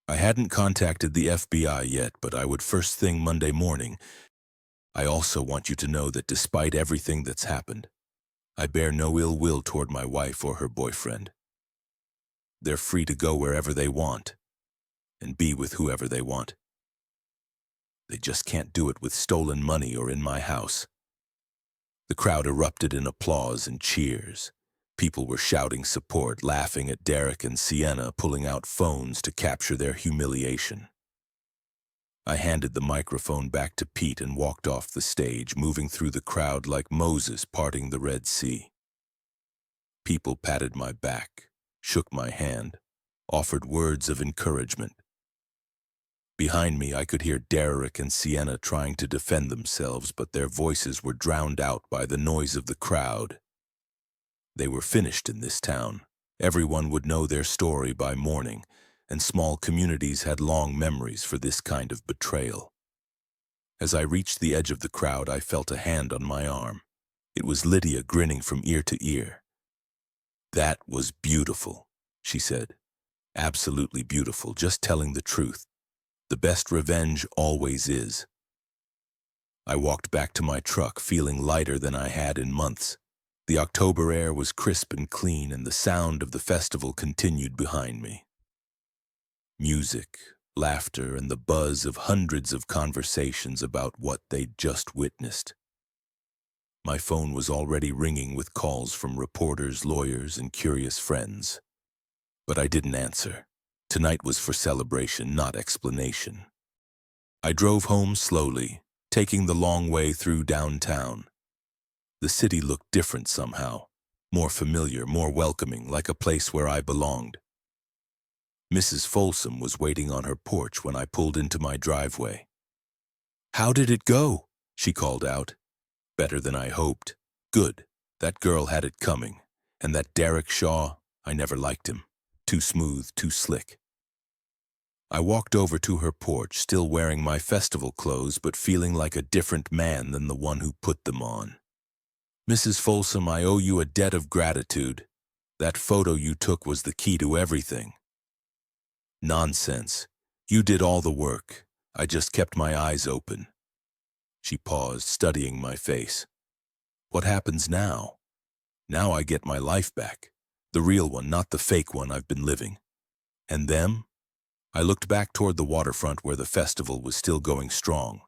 I hadn't contacted the FBI yet, but I would first thing Monday morning. I also want you to know that despite everything that's happened, I bear no ill will toward my wife or her boyfriend. They're free to go wherever they want and be with whoever they want. They just can't do it with stolen money or in my house. The crowd erupted in applause and cheers. People were shouting support, laughing at Derek and Sienna, pulling out phones to capture their humiliation. I handed the microphone back to Pete and walked off the stage, moving through the crowd like Moses parting the Red Sea. People patted my back, shook my hand, offered words of encouragement. Behind me, I could hear Derek and Sienna trying to defend themselves, but their voices were drowned out by the noise of the crowd. They were finished in this town. Everyone would know their story by morning, and small communities had long memories for this kind of betrayal. As I reached the edge of the crowd, I felt a hand on my arm. It was Lydia, grinning from ear to ear. That was beautiful, she said. Absolutely beautiful, just telling the truth. The best revenge always is. I walked back to my truck, feeling lighter than I had in months. The October air was crisp and clean, and the sound of the festival continued behind me. Music, laughter, and the buzz of hundreds of conversations about what they'd just witnessed. My phone was already ringing with calls from reporters, lawyers, and curious friends. But I didn't answer. Tonight was for celebration, not explanation. I drove home slowly, taking the long way through downtown. The city looked different somehow, more familiar, more welcoming, like a place where I belonged. Mrs. Folsom was waiting on her porch when I pulled into my driveway. "How did it go?" she called out. "Better than I hoped. Good. That girl had it coming. And that Derek Shaw, I never liked him. Too smooth, too slick." I walked over to her porch, still wearing my festival clothes, but feeling like a different man than the one who put them on. "Mrs. Folsom, I owe you a debt of gratitude. That photo you took was the key to everything." "Nonsense. You did all the work. I just kept my eyes open." She paused, studying my face. "What happens now? Now I get my life back. The real one, not the fake one I've been living. And them?" I looked back toward the waterfront where the festival was still going strong.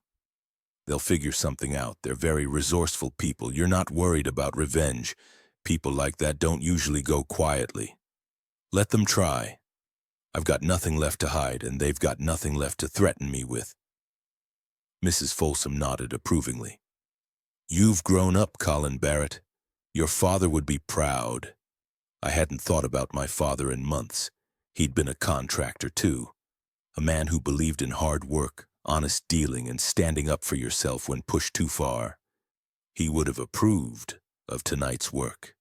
"They'll figure something out. They're very resourceful people. You're not worried about revenge. People like that don't usually go quietly. Let them try. I've got nothing left to hide, and they've got nothing left to threaten me with." Mrs. Folsom nodded approvingly. "You've grown up, Colin Barrett. Your father would be proud." I hadn't thought about my father in months. He'd been a contractor, too. A man who believed in hard work, honest dealing, and standing up for yourself when pushed too far. He would have approved of tonight's work.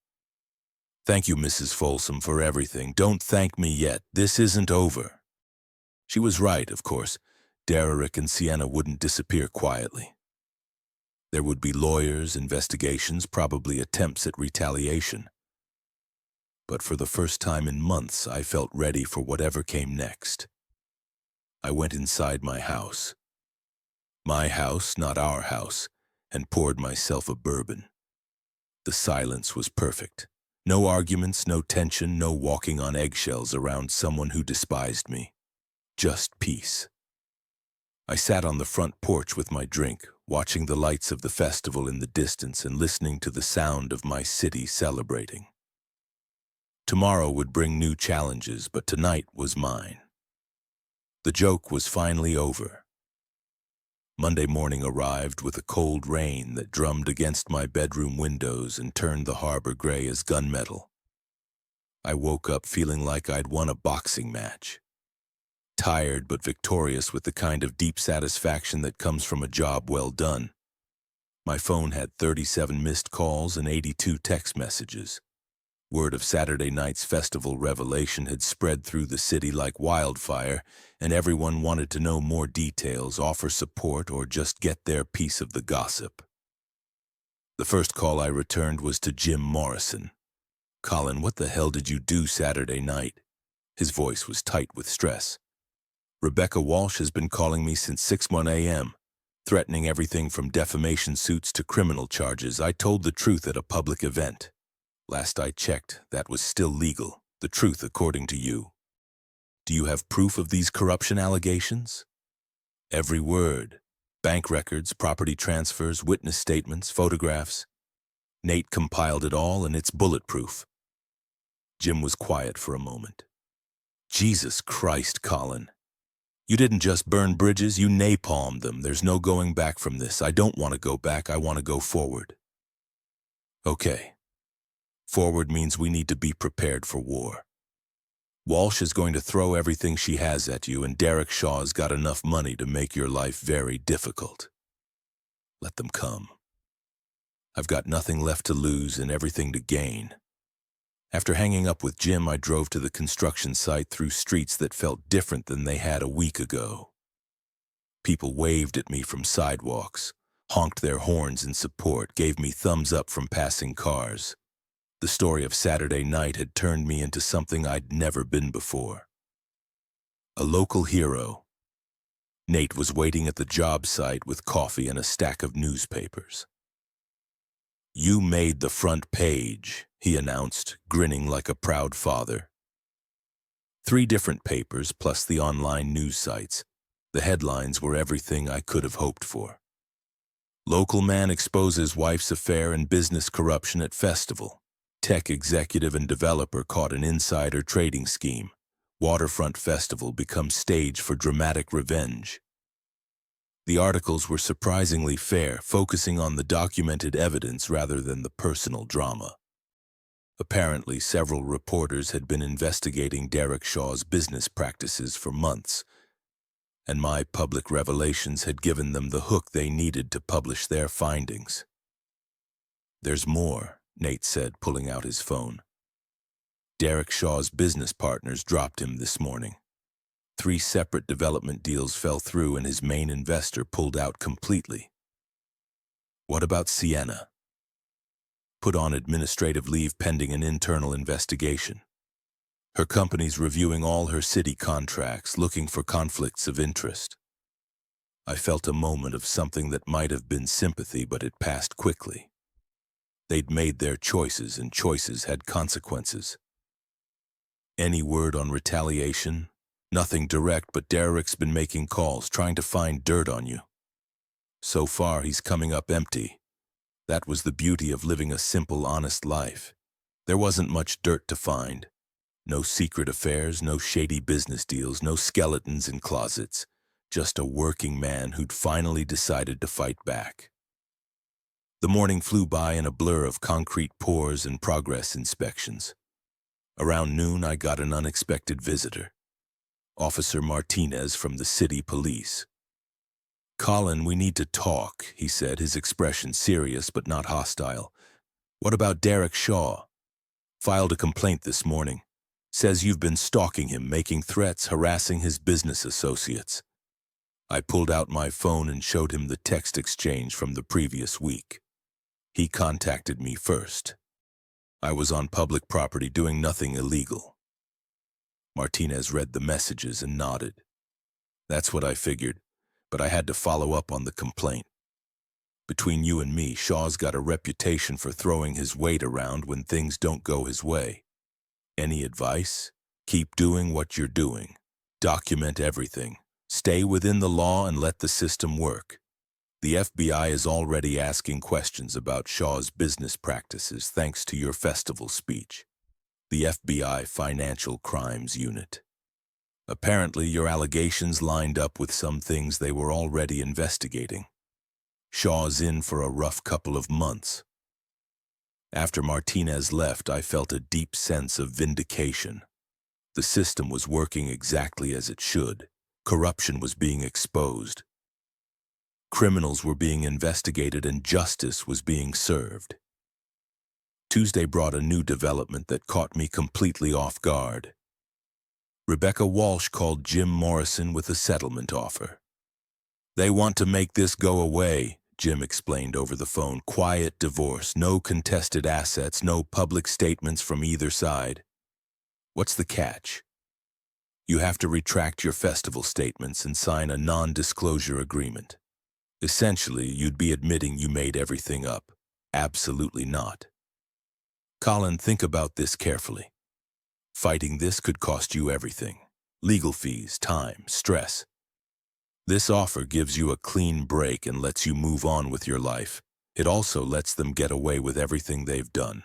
"Thank you, Mrs. Folsom, for everything. Don't thank me yet. This isn't over." She was right, of course. Derek and Sienna wouldn't disappear quietly. There would be lawyers, investigations, probably attempts at retaliation. But for the first time in months, I felt ready for whatever came next. I went inside my house. My house, not our house, and poured myself a bourbon. The silence was perfect. No arguments, no tension, no walking on eggshells around someone who despised me. Just peace. I sat on the front porch with my drink, watching the lights of the festival in the distance and listening to the sound of my city celebrating. Tomorrow would bring new challenges, but tonight was mine. The joke was finally over. Monday morning arrived with a cold rain that drummed against my bedroom windows and turned the harbor gray as gunmetal. I woke up feeling like I'd won a boxing match. Tired but victorious with the kind of deep satisfaction that comes from a job well done. My phone had 37 missed calls and 82 text messages. Word of Saturday night's festival revelation had spread through the city like wildfire, and everyone wanted to know more details, offer support, or just get their piece of the gossip. The first call I returned was to Jim Morrison. "Colin, what the hell did you do Saturday night?" His voice was tight with stress. "Rebecca Walsh has been calling me since 6:01 a.m., threatening everything from defamation suits to criminal charges. I told the truth at a public event. Last I checked, that was still legal. The truth according to you. Do you have proof of these corruption allegations?" "Every word. Bank records, property transfers, witness statements, photographs. Nate compiled it all, and it's bulletproof." Jim was quiet for a moment. "Jesus Christ, Colin. You didn't just burn bridges, you napalmed them. There's no going back from this. I don't want to go back, I want to go forward." "Okay. Forward means we need to be prepared for war. Walsh is going to throw everything she has at you, and Derek Shaw's got enough money to make your life very difficult. Let them come. I've got nothing left to lose and everything to gain." After hanging up with Jim, I drove to the construction site through streets that felt different than they had a week ago. People waved at me from sidewalks, honked their horns in support, gave me thumbs up from passing cars. The story of Saturday night had turned me into something I'd never been before. A local hero. Nate was waiting at the job site with coffee and a stack of newspapers. "You made the front page," he announced, grinning like a proud father. 3 different papers plus the online news sites. The headlines were everything I could have hoped for. "Local man exposes wife's affair and business corruption at festival. Tech executive and developer caught in insider trading scheme. Waterfront festival becomes stage for dramatic revenge." The articles were surprisingly fair, focusing on the documented evidence rather than the personal drama. Apparently, several reporters had been investigating Derek Shaw's business practices for months, and my public revelations had given them the hook they needed to publish their findings. "There's more," Nate said, pulling out his phone. "Derek Shaw's business partners dropped him this morning. 3 separate development deals fell through and his main investor pulled out completely." "What about Sienna?" "Put on administrative leave pending an internal investigation. Her company's reviewing all her city contracts, looking for conflicts of interest." I felt a moment of something that might have been sympathy, but it passed quickly. They'd made their choices, and choices had consequences. "Any word on retaliation?" "Nothing direct, but Derek's been making calls, trying to find dirt on you. So far, he's coming up empty. That was the beauty of living a simple, honest life. There wasn't much dirt to find. No secret affairs, no shady business deals, no skeletons in closets. Just a working man who'd finally decided to fight back." The morning flew by in a blur of concrete pours and progress inspections. Around noon, I got an unexpected visitor. Officer Martinez from the city police. "Colin, we need to talk," he said, his expression serious but not hostile. "What about Derek Shaw? Filed a complaint this morning. Says you've been stalking him, making threats, harassing his business associates." I pulled out my phone and showed him the text exchange from the previous week. He contacted me first. I was on public property doing nothing illegal. Martinez read the messages and nodded. That's what I figured, but I had to follow up on the complaint. Between you and me, Shaw's got a reputation for throwing his weight around when things don't go his way. Any advice? Keep doing what you're doing. Document everything. Stay within the law and let the system work. The FBI is already asking questions about Shaw's business practices thanks to your festival speech. The FBI Financial Crimes Unit. Apparently, your allegations lined up with some things they were already investigating. Shaw's in for a rough couple of months. After Martinez left, I felt a deep sense of vindication. The system was working exactly as it should. Corruption was being exposed. Criminals were being investigated and justice was being served. Tuesday brought a new development that caught me completely off guard. Rebecca Walsh called Jim Morrison with a settlement offer. They want to make this go away, Jim explained over the phone. Quiet divorce, no contested assets, no public statements from either side. What's the catch? You have to retract your festival statements and sign a non-disclosure agreement. Essentially, you'd be admitting you made everything up. Absolutely not. Colin, think about this carefully. Fighting this could cost you everything. Legal fees, time, stress. This offer gives you a clean break and lets you move on with your life. It also lets them get away with everything they've done.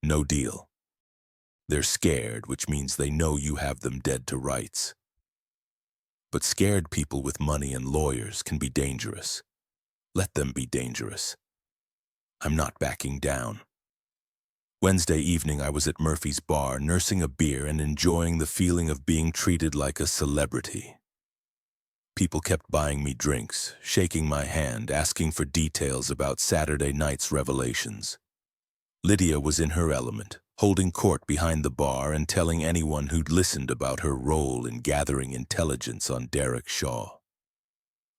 No deal. They're scared, which means they know you have them dead to rights. But scared people with money and lawyers can be dangerous. Let them be dangerous. I'm not backing down. Wednesday evening, I was at Murphy's bar, nursing a beer and enjoying the feeling of being treated like a celebrity. People kept buying me drinks, shaking my hand, asking for details about Saturday night's revelations. Lydia was in her element, holding court behind the bar and telling anyone who'd listened about her role in gathering intelligence on Derek Shaw.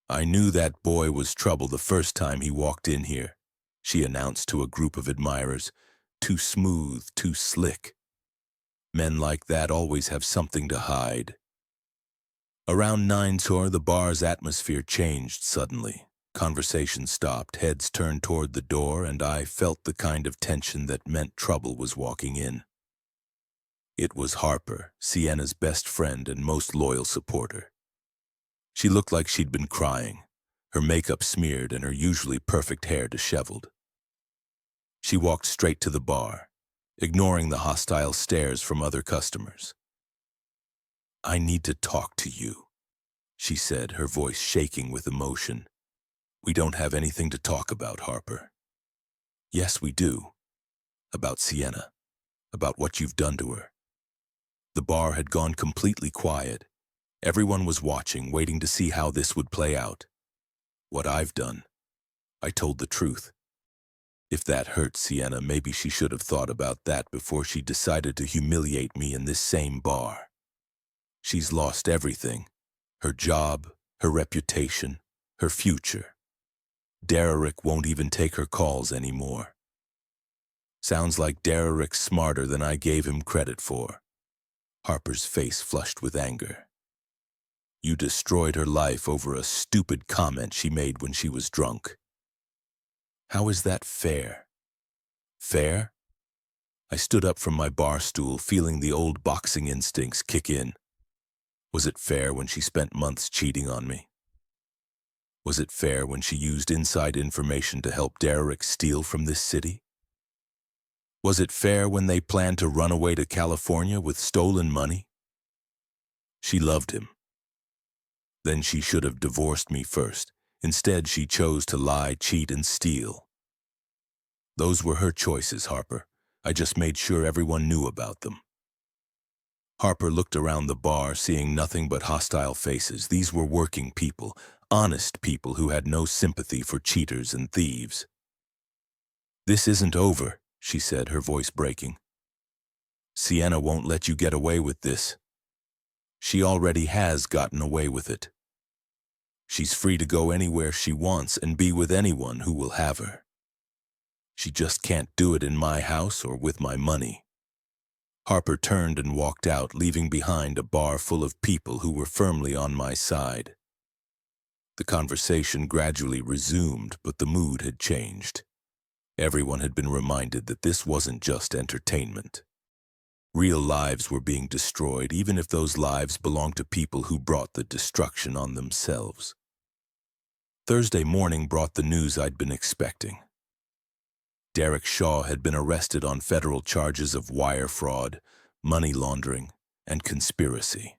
I knew that boy was trouble the first time he walked in here, she announced to a group of admirers. Too smooth, too slick. Men like that always have something to hide. Around 9 the bar's atmosphere changed suddenly. Conversation stopped, heads turned toward the door, and I felt the kind of tension that meant trouble was walking in. It was Harper, Sienna's best friend and most loyal supporter. She looked like she'd been crying, her makeup smeared and her usually perfect hair disheveled. She walked straight to the bar, ignoring the hostile stares from other customers. I need to talk to you, she said, her voice shaking with emotion. We don't have anything to talk about, Harper. Yes, we do. About Sienna. About what you've done to her. The bar had gone completely quiet. Everyone was watching, waiting to see how this would play out. What I've done. I told the truth. If that hurt Sienna, maybe she should have thought about that before she decided to humiliate me in this same bar. She's lost everything. Her job, her reputation, her future. Derek won't even take her calls anymore. Sounds like Derek's smarter than I gave him credit for. Harper's face flushed with anger. You destroyed her life over a stupid comment she made when she was drunk. How is that fair? Fair? I stood up from my bar stool, feeling the old boxing instincts kick in. Was it fair when she spent months cheating on me? Was it fair when she used inside information to help Derek steal from this city? Was it fair when they planned to run away to California with stolen money? She loved him. Then she should have divorced me first. Instead, she chose to lie, cheat, and steal. Those were her choices, Harper. I just made sure everyone knew about them. Harper looked around the bar, seeing nothing but hostile faces. These were working people, honest people who had no sympathy for cheaters and thieves. This isn't over, she said, her voice breaking. Sienna won't let you get away with this. She already has gotten away with it. She's free to go anywhere she wants and be with anyone who will have her. She just can't do it in my house or with my money. Harper turned and walked out, leaving behind a bar full of people who were firmly on my side. The conversation gradually resumed, but the mood had changed. Everyone had been reminded that this wasn't just entertainment. Real lives were being destroyed, even if those lives belonged to people who brought the destruction on themselves. Thursday morning brought the news I'd been expecting. Derek Shaw had been arrested on federal charges of wire fraud, money laundering, and conspiracy.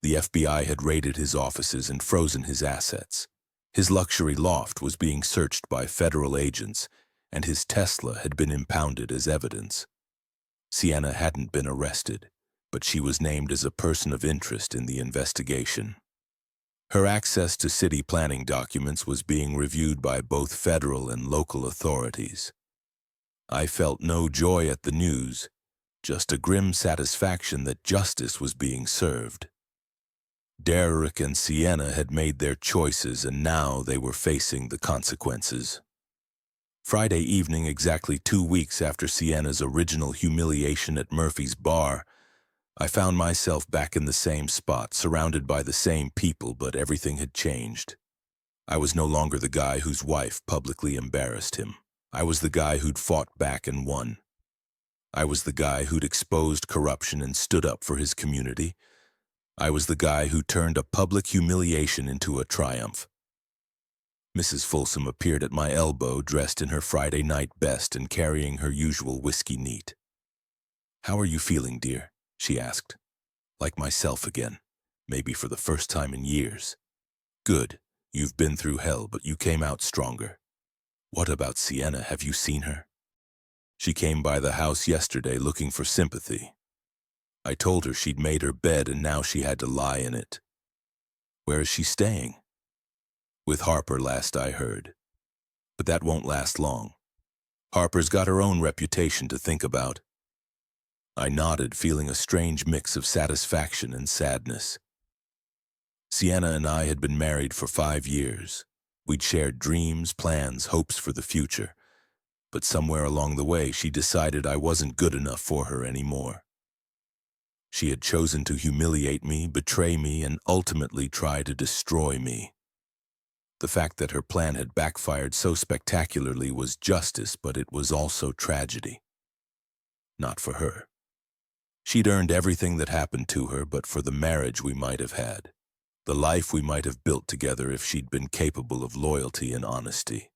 The FBI had raided his offices and frozen his assets. His luxury loft was being searched by federal agents, and his Tesla had been impounded as evidence. Sienna hadn't been arrested, but she was named as a person of interest in the investigation. Her access to city planning documents was being reviewed by both federal and local authorities. I felt no joy at the news, just a grim satisfaction that justice was being served. Derek and Sienna had made their choices, and now they were facing the consequences. Friday evening, exactly 2 weeks after Sienna's original humiliation at Murphy's bar, I found myself back in the same spot, surrounded by the same people, but everything had changed. I was no longer the guy whose wife publicly embarrassed him. I was the guy who'd fought back and won. I was the guy who'd exposed corruption and stood up for his community. I was the guy who turned a public humiliation into a triumph. Mrs. Folsom appeared at my elbow, dressed in her Friday night best and carrying her usual whiskey neat. "How are you feeling, dear?" she asked. "Like myself again, maybe for the first time in years." "Good. You've been through hell, but you came out stronger." "What about Sienna? Have you seen her?" "She came by the house yesterday looking for sympathy. I told her she'd made her bed and now she had to lie in it." "Where is she staying?" "With Harper, last I heard. But that won't last long. Harper's got her own reputation to think about." I nodded, feeling a strange mix of satisfaction and sadness. Sienna and I had been married for 5 years. We'd shared dreams, plans, hopes for the future. But somewhere along the way, she decided I wasn't good enough for her anymore. She had chosen to humiliate me, betray me, and ultimately try to destroy me. The fact that her plan had backfired so spectacularly was justice, but it was also tragedy. Not for her. She'd earned everything that happened to her, but for the marriage we might have had, the life we might have built together if she'd been capable of loyalty and honesty.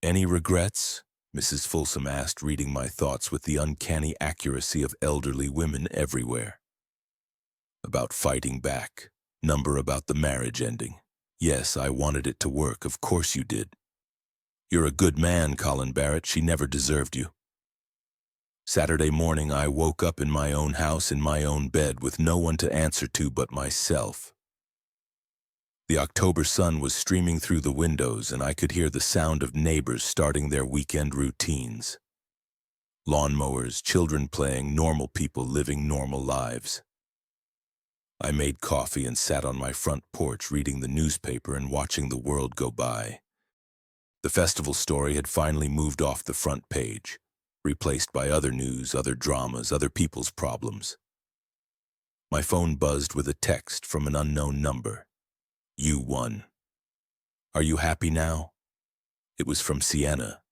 "Any regrets?" Mrs. Folsom asked, reading my thoughts with the uncanny accuracy of elderly women everywhere. "About fighting back. Number about the marriage ending. Yes, I wanted it to work. Of course you did. You're a good man, Colin Barrett. She never deserved you." Saturday morning, I woke up in my own house, in my own bed, with no one to answer to but myself. The October sun was streaming through the windows, and I could hear the sound of neighbors starting their weekend routines. Lawnmowers, children playing, normal people living normal lives. I made coffee and sat on my front porch reading the newspaper and watching the world go by. The festival story had finally moved off the front page, replaced by other news, other dramas, other people's problems. My phone buzzed with a text from an unknown number. "You won. Are you happy now?" It was from Sienna.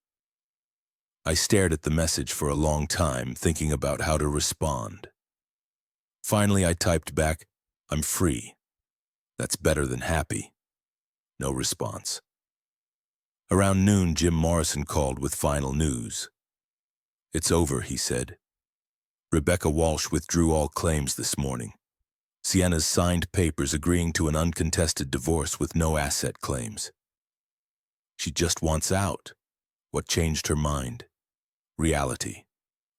I stared at the message for a long time, thinking about how to respond. Finally, I typed back, "I'm free." That's better than happy. No response. Around noon, Jim Morrison called with final news. "It's over," he said. "Rebecca Walsh withdrew all claims this morning. Sienna's signed papers agreeing to an uncontested divorce with no asset claims. She just wants out." What changed her mind? Reality.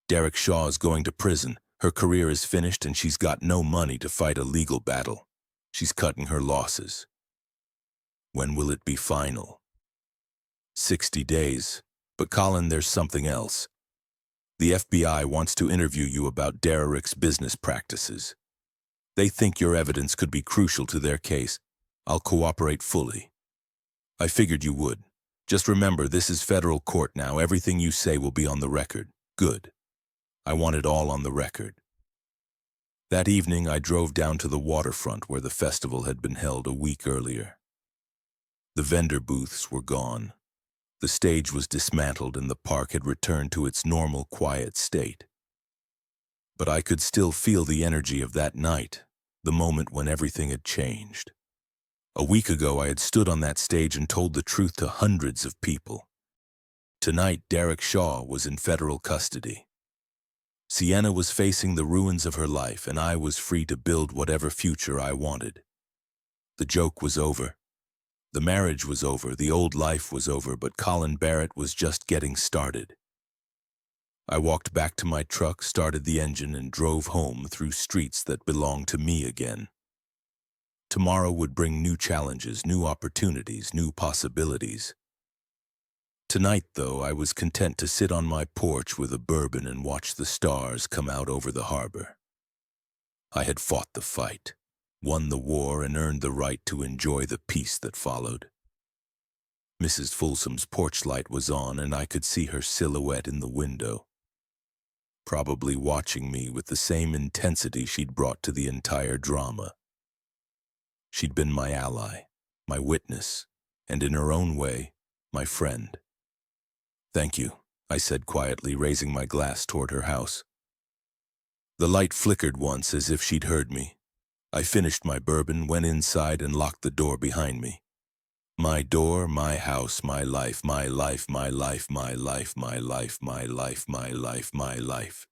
Derek Shaw is going to prison. Her career is finished and she's got no money to fight a legal battle. She's cutting her losses. When will it be final? 60 days. But Colin, there's something else. The FBI wants to interview you about Derek's business practices. They think your evidence could be crucial to their case. I'll cooperate fully. I figured you would. Just remember, this is federal court now. Everything you say will be on the record. Good. I want it all on the record. That evening, I drove down to the waterfront where the festival had been held a week earlier. The vendor booths were gone. The stage was dismantled and the park had returned to its normal, quiet state. But I could still feel the energy of that night, the moment when everything had changed. A week ago, I had stood on that stage and told the truth to hundreds of people. Tonight, Derek Shaw was in federal custody. Sienna was facing the ruins of her life, and I was free to build whatever future I wanted. The joke was over. The marriage was over, the old life was over, but Colin Barrett was just getting started. I walked back to my truck, started the engine, and drove home through streets that belonged to me again. Tomorrow would bring new challenges, new opportunities, new possibilities. Tonight, though, I was content to sit on my porch with a bourbon and watch the stars come out over the harbor. I had fought the fight, won the war, and earned the right to enjoy the peace that followed. Mrs. Folsom's porch light was on, and I could see her silhouette in the window, probably watching me with the same intensity she'd brought to the entire drama. She'd been my ally, my witness, and in her own way, my friend. "Thank you," I said quietly, raising my glass toward her house. The light flickered once as if she'd heard me. I finished my bourbon, went inside, and locked the door behind me. My door, my house, my life, my life, my life, my life, my life, my life, my life, my life.